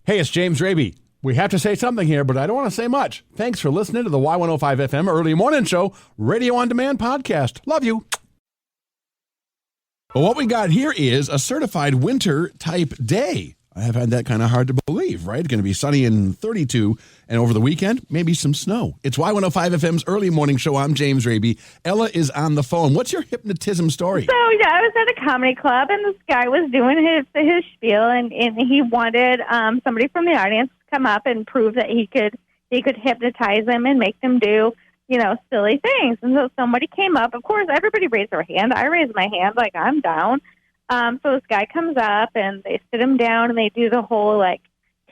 Hey, it's James Raby. We have to say something here, but I don't want to say much. Thanks for listening to the Y105 FM Early Morning Show Radio On Demand podcast. Love you. Well, what we got here is a certified winter type day. I have had that kind of hard to believe, right? It's going to be sunny and 32, and over the weekend, maybe some snow. It's Y105 FM's Early Morning Show. I'm James Raby. Ella is on the phone. What's your hypnotism story? So, I was at a comedy club, and this guy was doing his spiel, and he wanted somebody from the audience to come up and prove that he could hypnotize them and make them do, silly things. And so somebody came up. Of course, everybody raised their hand. I raised my hand like I'm down. So this guy comes up, and they sit him down, and they do the whole,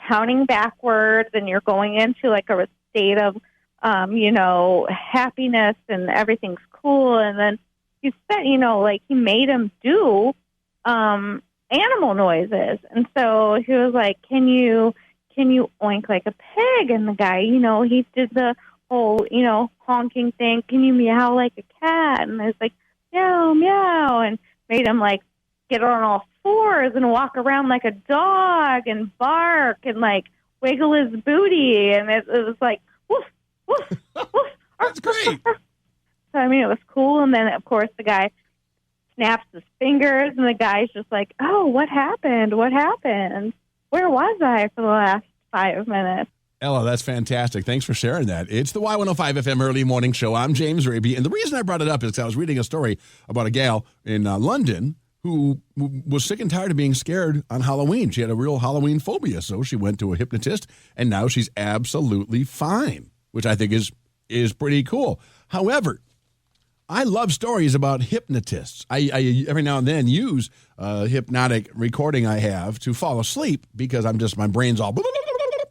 counting backwards, and you're going into, a state of, happiness, and everything's cool. And then he said, he made him do animal noises. And so he was like, can you oink like a pig? And the guy, he did the whole, honking thing. Can you meow like a cat? And I was like, meow, meow, and made him, get on all fours and walk around like a dog and bark and wiggle his booty, and it was like woof woof woof. That's great. So it was cool. And then of course the guy snaps his fingers, and the guy's just like, "Oh, what happened? What happened? Where was I for the last 5 minutes?" Ella, that's fantastic. Thanks for sharing that. It's the Y105 FM Early Morning Show. I'm James Raby, and the reason I brought it up is because I was reading a story about a gal in London who was sick and tired of being scared on Halloween. She had a real Halloween phobia, so she went to a hypnotist, and now she's absolutely fine, which I think is pretty cool. However, I love stories about hypnotists. I every now and then use a hypnotic recording I have to fall asleep because my brain's all blah, blah, blah, blah, blah.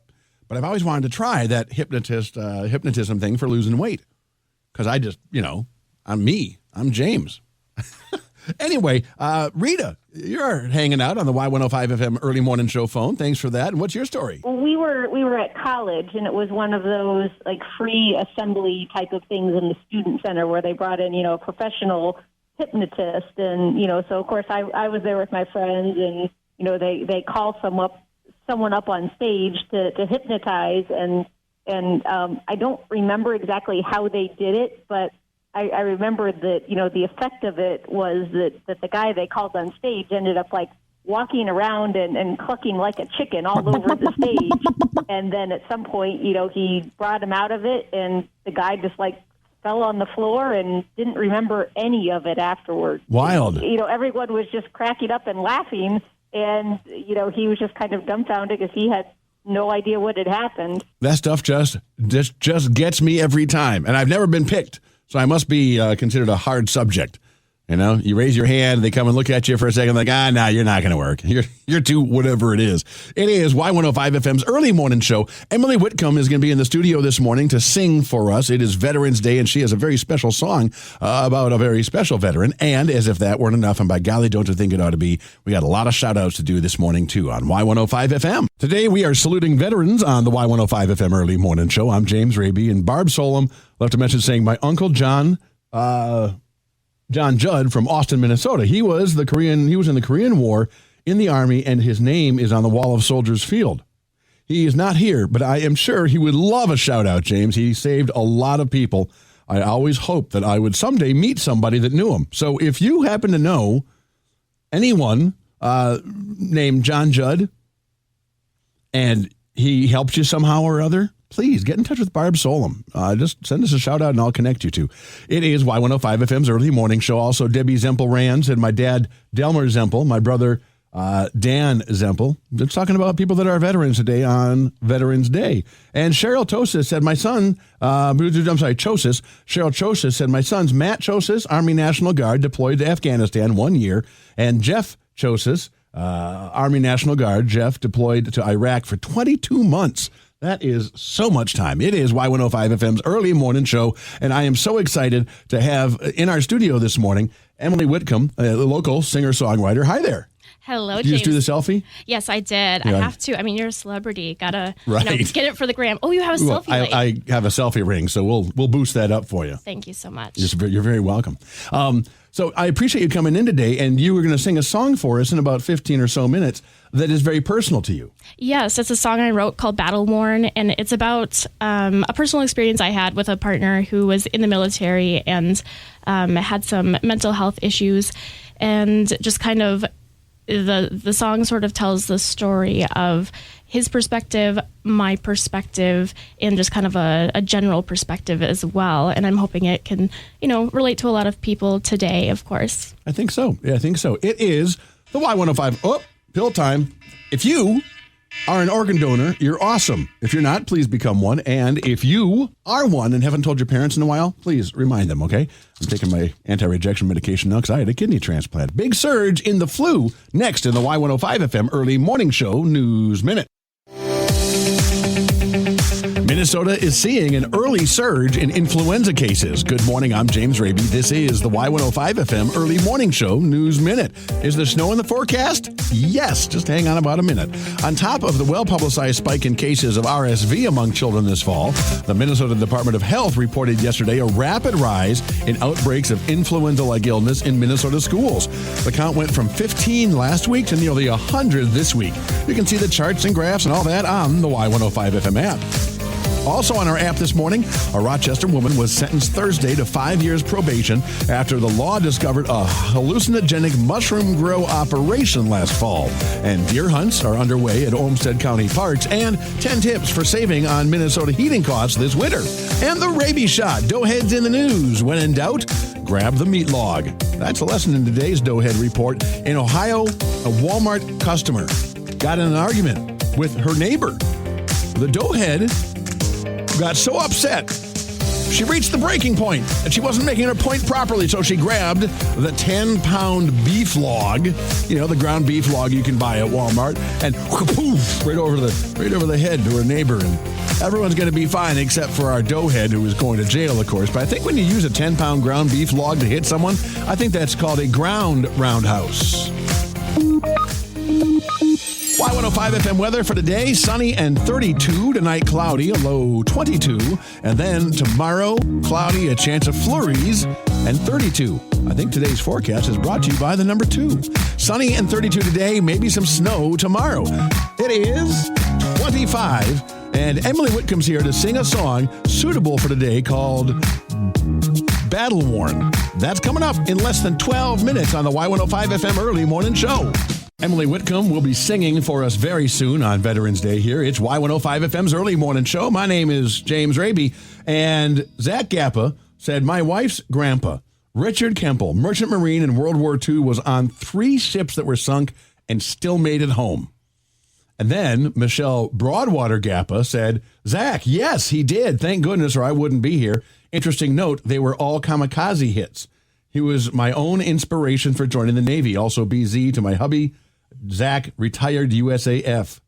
But I've always wanted to try that hypnotism thing for losing weight, because I just, I'm me. I'm James. Anyway, Rita, you're hanging out on the Y105 FM Early Morning Show phone. Thanks for that. And what's your story? Well, we were at college, and it was one of those free assembly type of things in the student center where they brought in, a professional hypnotist, and so of course I was there with my friends, and they call someone up on stage to hypnotize, and I don't remember exactly how they did it, but I remember that, the effect of it was that the guy they called on stage ended up walking around and clucking like a chicken all over the stage. And then at some point, he brought him out of it, and the guy just fell on the floor and didn't remember any of it afterwards. Wild. Everyone was just cracking up and laughing, and, he was just kind of dumbfounded because he had no idea what had happened. That stuff just gets me every time, and I've never been picked. So I must be considered a hard subject. You raise your hand, they come and look at you for a second, nah, you're not going to work. You're too whatever it is. It is Y105 FM's Early Morning Show. Emily Whitcomb is going to be in the studio this morning to sing for us. It is Veterans Day, and she has a very special song about a very special veteran. And as if that weren't enough, and by golly, don't you think it ought to be, we got a lot of shout-outs to do this morning, too, on Y105 FM. Today, we are saluting veterans on the Y105 FM Early Morning Show. I'm James Raby, and Barb Solom left a message saying, my Uncle John Judd from Austin, Minnesota. He was in the Korean War in the Army, and his name is on the wall of Soldiers Field. He is not here, but I am sure he would love a shout out, James. He saved a lot of people. I always hoped that I would someday meet somebody that knew him. So if you happen to know anyone named John Judd and he helped you somehow or other, please get in touch with Barb Solom. Just send us a shout out and I'll connect you to. It is Y105 FM's Early Morning Show. Also, Debbie Zempel-Rand and my dad, Delmer Zempel, my brother, Dan Zempel. Just talking about people that are veterans today on Veterans Day. And Cheryl Chosis said, Cheryl Chosis said, my son's Matt Chosis, Army National Guard, deployed to Afghanistan 1 year. And Jeff Chosis, Army National Guard, Jeff deployed to Iraq for 22 months. That is so much time. It is Y105 FM's Early Morning Show, and I am so excited to have in our studio this morning Emily Whitcomb, a local singer-songwriter. Hi there. Hello, Did James. you just do the selfie? Yes, I did. Yeah. I have to. I mean, you're a celebrity. Gotta Right. get it for the gram. Oh, you have a selfie. I have a selfie ring, so we'll boost that up for you. Thank you so much. You're very welcome. So I appreciate you coming in today, and you were going to sing a song for us in about 15 or so minutes that is very personal to you. Yes, it's a song I wrote called Battleworn, and it's about a personal experience I had with a partner who was in the military and had some mental health issues, and just kind of the song sort of tells the story of his perspective, my perspective, and just kind of a general perspective as well. And I'm hoping it can, relate to a lot of people today, of course. I think so. Yeah, I think so. It is the Y105. Oh, pill time. If you are an organ donor, you're awesome. If you're not, please become one. And if you are one and haven't told your parents in a while, please remind them, okay? I'm taking my anti-rejection medication now because I had a kidney transplant. Big surge in the flu. Next in the Y105 FM Early Morning Show News Minute. Minnesota is seeing an early surge in influenza cases. Good morning, I'm James Raby. This is the Y105 FM Early Morning Show News Minute. Is there snow in the forecast? Yes, just hang on about a minute. On top of the well-publicized spike in cases of RSV among children this fall, the Minnesota Department of Health reported yesterday a rapid rise in outbreaks of influenza-like illness in Minnesota schools. The count went from 15 last week to nearly 100 this week. You can see the charts and graphs and all that on the Y105 FM app. Also on our app this morning, a Rochester woman was sentenced Thursday to 5 years probation after the law discovered a hallucinogenic mushroom grow operation last fall. And deer hunts are underway at Olmsted County parks, and 10 tips for saving on Minnesota heating costs this winter. And the rabies shot. Doughheads in the news. When in doubt, grab the meat log. That's a lesson in today's Doughhead Report. In Ohio, a Walmart customer got in an argument with her neighbor. The doughhead got so upset, she reached the breaking point, and she wasn't making her point properly, so she grabbed the 10-pound beef log, the ground beef log you can buy at Walmart, and poof, right over the head to her neighbor. And everyone's going to be fine except for our doughhead, who is going to jail, of course. But I think when you use a 10-pound ground beef log to hit someone, I think that's called a ground roundhouse. Y105 FM weather for today, sunny and 32, tonight cloudy, a low 22, and then tomorrow, cloudy, a chance of flurries, and 32. I think today's forecast is brought to you by the number 2. Sunny and 32 today, maybe some snow tomorrow. It is 25, and Emily Whitcomb's here to sing a song suitable for today called Battleworn. That's coming up in less than 12 minutes on the Y105 FM Early Morning Show. Emily Whitcomb will be singing for us very soon on Veterans Day here. It's Y105 FM's Early Morning Show. My name is James Raby, and Zach Gappa said, my wife's grandpa, Richard Kemple, merchant marine in World War II, was on 3 ships that were sunk and still made it home. And then Michelle Broadwater Gappa said, Zach, yes, he did. Thank goodness, or I wouldn't be here. Interesting note, they were all kamikaze hits. He was my own inspiration for joining the Navy. Also BZ to my hubby, Zach, retired USAF.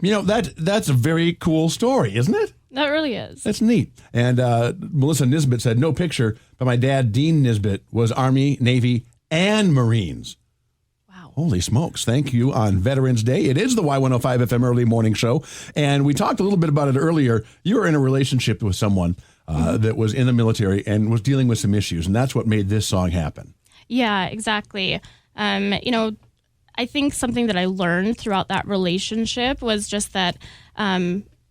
That's a very cool story, isn't it? That really is. That's neat. And Melissa Nisbet said, no picture, but my dad, Dean Nisbet, was Army, Navy, and Marines. Wow. Holy smokes. Thank you on Veterans Day. It is the Y105 FM Early Morning Show. And we talked a little bit about it earlier. You were in a relationship with someone that was in the military and was dealing with some issues. And that's what made this song happen. Yeah, exactly. I think something that I learned throughout that relationship was just that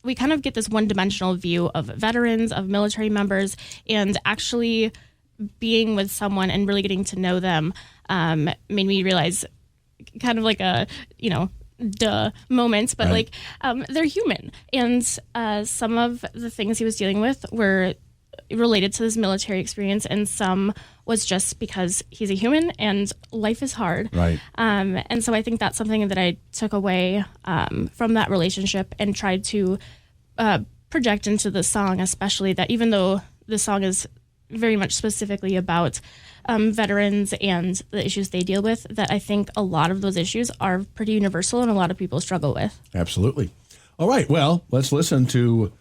we kind of get this one-dimensional view of veterans, of military members, and actually being with someone and really getting to know them made me realize kind of like a, duh moments, but right. They're human. And some of the things he was dealing with were related to his military experience, and some was just because he's a human and life is hard. Right. And so I think that's something that I took away from that relationship and tried to project into the song, especially that even though the song is very much specifically about veterans and the issues they deal with, that I think a lot of those issues are pretty universal and a lot of people struggle with. Absolutely. All right. Well, let's listen to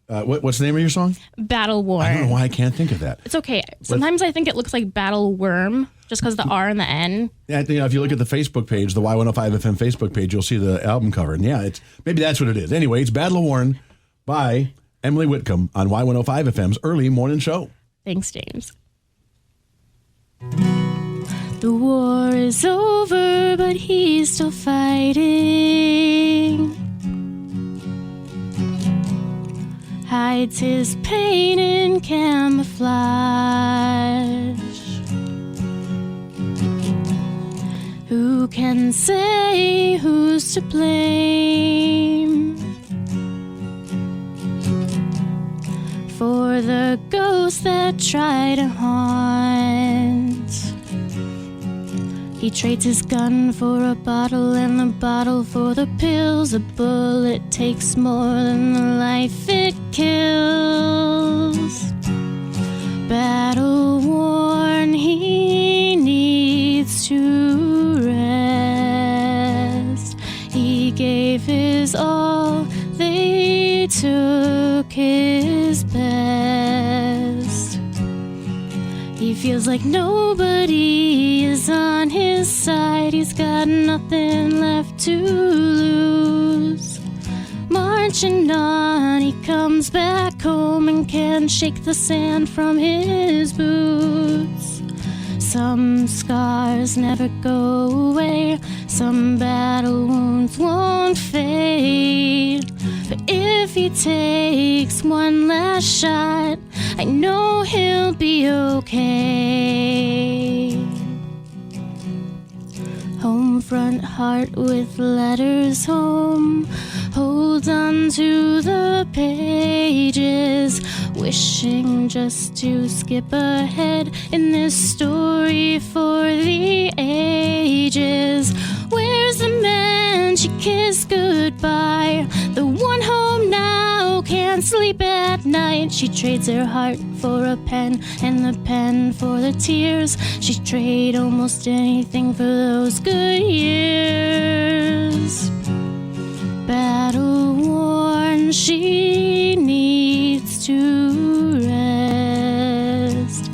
what's the name of your song? Battleworn. I don't know why I can't think of that. It's okay. Sometimes I think it looks like Battleworm just because the R and the N. Yeah, if you look at the Facebook page, the Y105 FM Facebook page, you'll see the album cover. And yeah, maybe that's what it is. Anyway, it's Battleworn by Emily Whitcomb on Y105 FM's Early Morning Show. Thanks, James. The war is over, but he's still fighting. Hides his pain in camouflage. Who can say who's to blame for the ghosts that try to haunt? He trades his gun for a bottle and the bottle for the pills. A bullet takes more than the life it kills. Battle worn, he needs to rest. He gave his all, they took his best. He feels like nobody is on his side. He's got nothing left to lose. Marching on, he comes back home and can't shake the sand from his boots. Some scars never go away. Some battle wounds won't fade. But if he takes one last shot, I know he'll be okay. Home front heart with letters home. Holds on to the pages, wishing just to skip ahead in this story for the ages. Where's the man she kissed goodbye? The one home now can't sleep at night. She trades her heart for a pen and the pen for the tears. She'd trade almost anything for those good years. Battle worn, she needs to rest.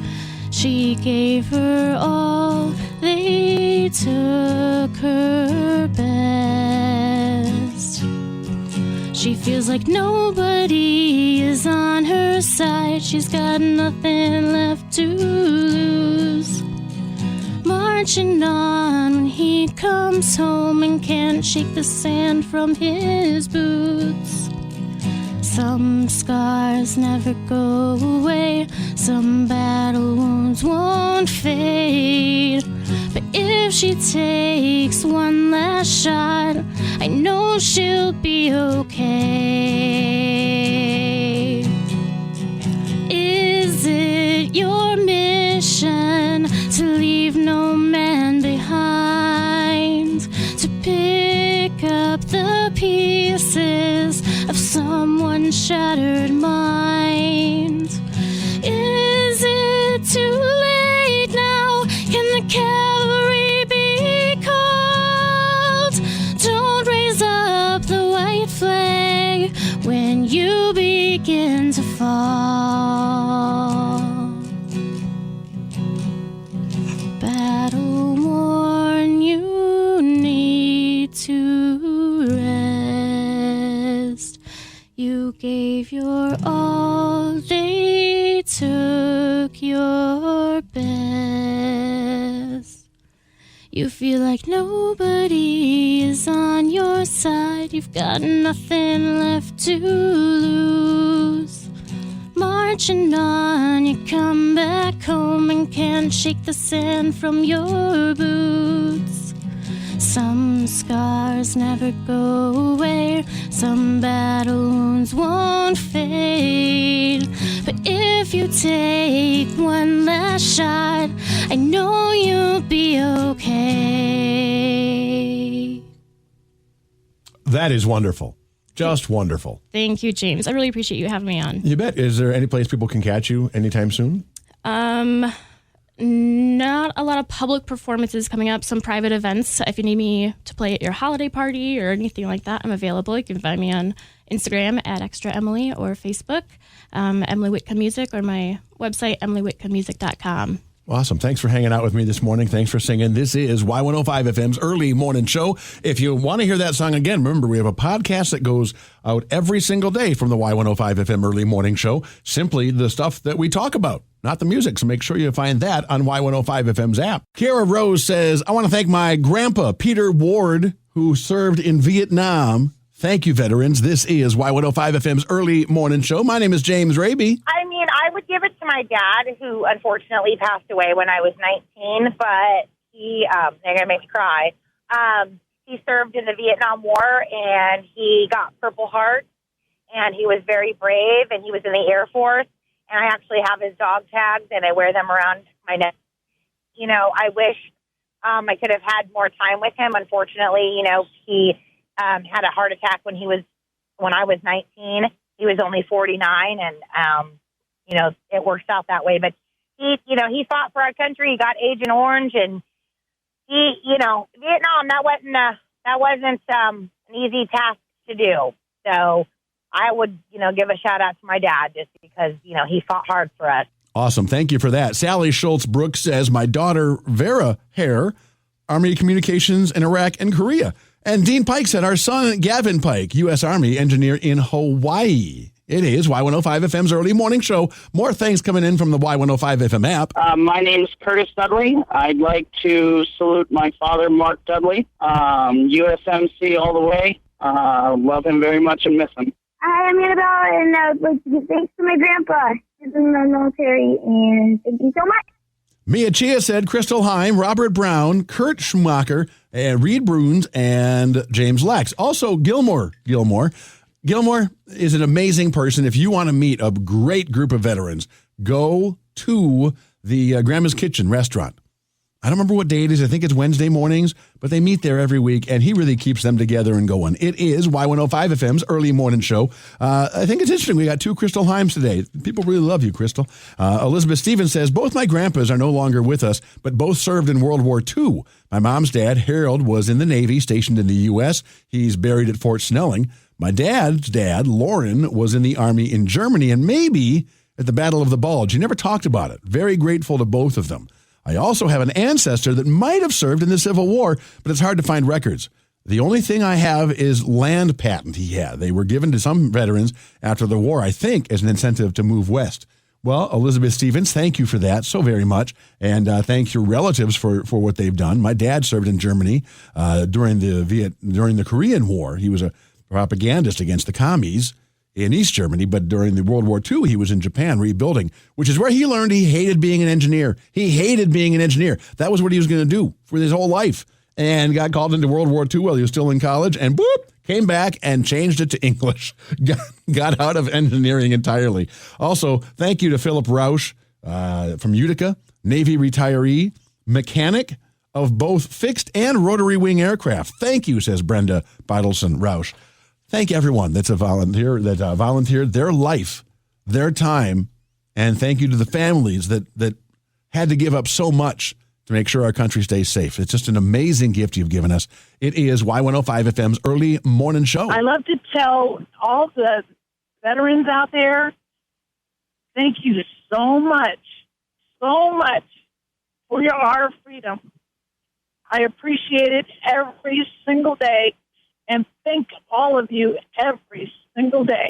She gave her all, they took her best. She feels like nobody is on her side. She's got nothing left to lose. Marching on when he comes home and can't shake the sand from his boots. Some scars never go away. Some battle wounds won't fade. But if she takes one last shot, I know she'll be okay. Is it your mission to leave no man behind, to pick up the pieces of someone's shattered mind? Is it too late now? Can the cavalry be called? Don't raise up the white flag when you begin to fall. Battle worn, you need to rest. You gave your all, they took your best. You feel like nobody is on your side. You've got nothing left to lose. Marching on, you come back home and can't shake the sand from your boots. Some scars never go away. Some battle wounds won't fade. But if you take one last shot, I know you'll be okay. That is wonderful. Just wonderful. Thank you, James. I really appreciate you having me on. You bet. Is there any place people can catch you anytime soon? Not a lot of public performances coming up. Some private events. If you need me to play at your holiday party or anything like that, I'm available. You can find me on Instagram at Extra Emily or Facebook, Emily Whitcomb Music, or my website, emilywhitcombmusic.com. Awesome. Thanks for hanging out with me this morning. Thanks for singing. This is Y105 FM's Early Morning Show. If you want to hear that song again, remember we have a podcast that goes out every single day from the Y105 FM Early Morning Show. Simply the stuff that we talk about, not the music. So make sure you find that on Y105 FM's app. Kara Rose says, I want to thank my grandpa, Peter Ward, who served in Vietnam. Thank you, veterans. This is Y105 FM's Early Morning Show. My name is James Raby. I mean, I would give it to my dad, who unfortunately passed away when I was 19, but they're going to make me cry. He served in the Vietnam War, and he got Purple Heart, and he was very brave, and he was in the Air Force, and I actually have his dog tags, and I wear them around my neck. You know, I wish I could have had more time with him. Unfortunately, you know, he had a heart attack when I was 19. He was only 49, and you know, it works out that way. But he fought for our country. He got Agent Orange, and Vietnam. That wasn't an easy task to do. So I would, give a shout out to my dad just because he fought hard for us. Awesome. Thank you for that. Sally Schultz Brooks says, my daughter, Vera Hare, Army Communications in Iraq and Korea. And Dean Pike said, our son, Gavin Pike, U.S. Army engineer in Hawaii. It is Y105 FM's Early Morning Show. More things coming in from the Y105 FM app. My name is Curtis Dudley. I'd like to salute my father, Mark Dudley. USMC all the way. Love him very much and miss him. Hi, I'm Annabelle, and I would like to give thanks to my grandpa. He's in the military, and thank you so much. Mia Chia said Crystal Heim, Robert Brown, Kurt Schumacher, and Reed Bruns, and James Lex. Also, Gilmore. Gilmore is an amazing person. If you want to meet a great group of veterans, go to the Grandma's Kitchen restaurant. I don't remember what day it is. I think it's Wednesday mornings, but they meet there every week, and he really keeps them together and going. It is Y105 FM's Early Morning Show. I think it's interesting. We got two Crystal Heims today. People really love you, Crystal. Elizabeth Stevens says, both my grandpas are no longer with us, but both served in World War II. My mom's dad, Harold, was in the Navy, stationed in the U.S. He's buried at Fort Snelling. My dad's dad, Lauren, was in the Army in Germany and maybe at the Battle of the Bulge. He never talked about it. Very grateful to both of them. I also have an ancestor that might have served in the Civil War, but it's hard to find records. The only thing I have is land patent he had. They were given to some veterans after the war, I think, as an incentive to move west. Well, Elizabeth Stevens, thank you for that so very much, and thank your relatives for what they've done. My dad served in Germany during the Korean War. He was a propagandist against the commies in East Germany, but during the World War II, he was in Japan rebuilding, which is where he learned he hated being an engineer. He hated being an engineer. That was what he was going to do for his whole life, and got called into World War II while he was still in college, and boop, came back and changed it to English. Got out of engineering entirely. Also, thank you to Philip Rausch from Utica, Navy retiree, mechanic of both fixed and rotary wing aircraft. Thank you, says Brenda Bottleson Rausch. Thank everyone that's a volunteer that volunteered their life, their time, and thank you to the families that had to give up so much to make sure our country stays safe. It's just an amazing gift you've given us. It is Y105 FM's Early Morning Show. I love to tell all the veterans out there, thank you so much for our freedom. I appreciate it every single day. And thank all of you every single day.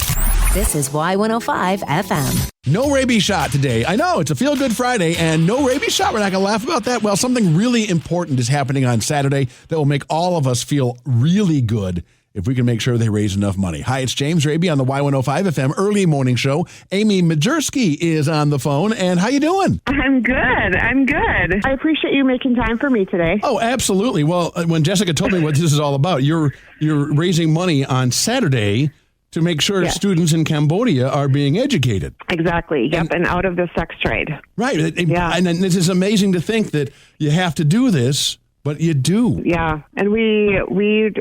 This is Y105 FM. No rabies shot today. I know, it's a feel-good Friday, and no rabies shot. We're not going to laugh about that. Well, something really important is happening on Saturday that will make all of us feel really good if we can make sure they raise enough money. Hi, it's James Raby on the Y105 FM Early Morning Show. Amy Majerski is on the phone, and how you doing? I'm good. I appreciate you making time for me today. Oh, absolutely. Well, when Jessica told me what this is all about, you're raising money on Saturday to make sure students in Cambodia are being educated. Exactly. Yep, and out of the sex trade. Right. Yeah. And this is amazing to think that you have to do this, but you do. Yeah. And we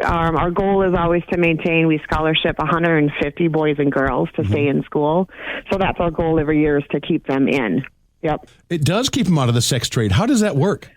our goal is always to maintain, we scholarship 150 boys and girls to stay in school. So that's our goal every year, is to keep them in. Yep. It does keep them out of the sex trade. How does that work?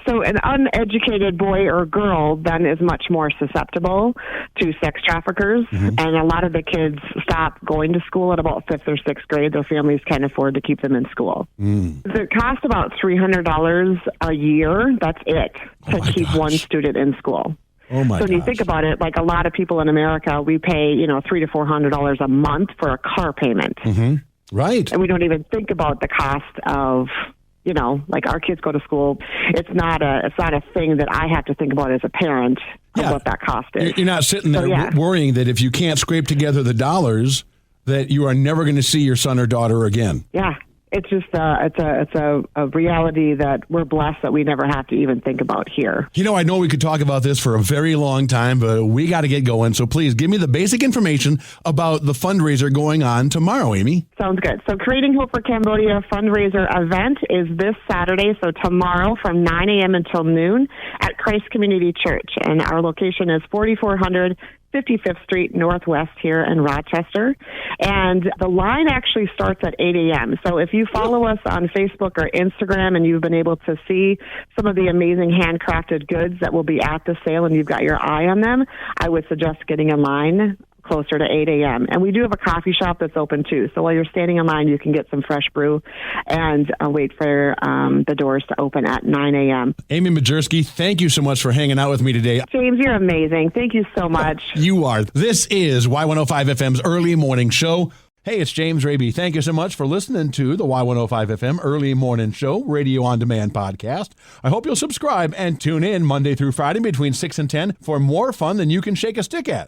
So an uneducated boy or girl then is much more susceptible to sex traffickers. And a lot of the kids stop going to school at about 5th or 6th grade. Their families can't afford to keep them in school. It costs about $300 a year. That's it to keep one student in school. Oh my So when you think about it, like a lot of people in America, we pay, $300 to $400 a month for a car payment. Right. And we don't even think about the cost of, like our kids go to school. It's not a thing that I have to think about as a parent of what that cost is. You're not sitting there worrying that if you can't scrape together the dollars, that you are never going to see your son or daughter again. Yeah. It's just it's a reality that we're blessed that we never have to even think about here. I know we could talk about this for a very long time, but we got to get going. So please give me the basic information about the fundraiser going on tomorrow, Amy. Sounds good. So Creating Hope for Cambodia fundraiser event is this Saturday, so tomorrow from 9 a.m. until noon at Christ Community Church. And our location is 4400 55th Street Northwest here in Rochester. And the line actually starts at 8 a.m. So if you follow us on Facebook or Instagram and you've been able to see some of the amazing handcrafted goods that will be at the sale and you've got your eye on them, I would suggest getting in line closer to 8 a.m. And we do have a coffee shop that's open too. So while you're standing in line, you can get some fresh brew and wait for the doors to open at 9 a.m. Amy Majerski, thank you so much for hanging out with me today. James, you're amazing. Thank you so much. You are. This is Y105 FM's Early Morning Show. Hey, it's James Raby. Thank you so much for listening to the Y105 FM Early Morning Show Radio On Demand podcast. I hope you'll subscribe and tune in Monday through Friday between 6 and 10 for more fun than you can shake a stick at.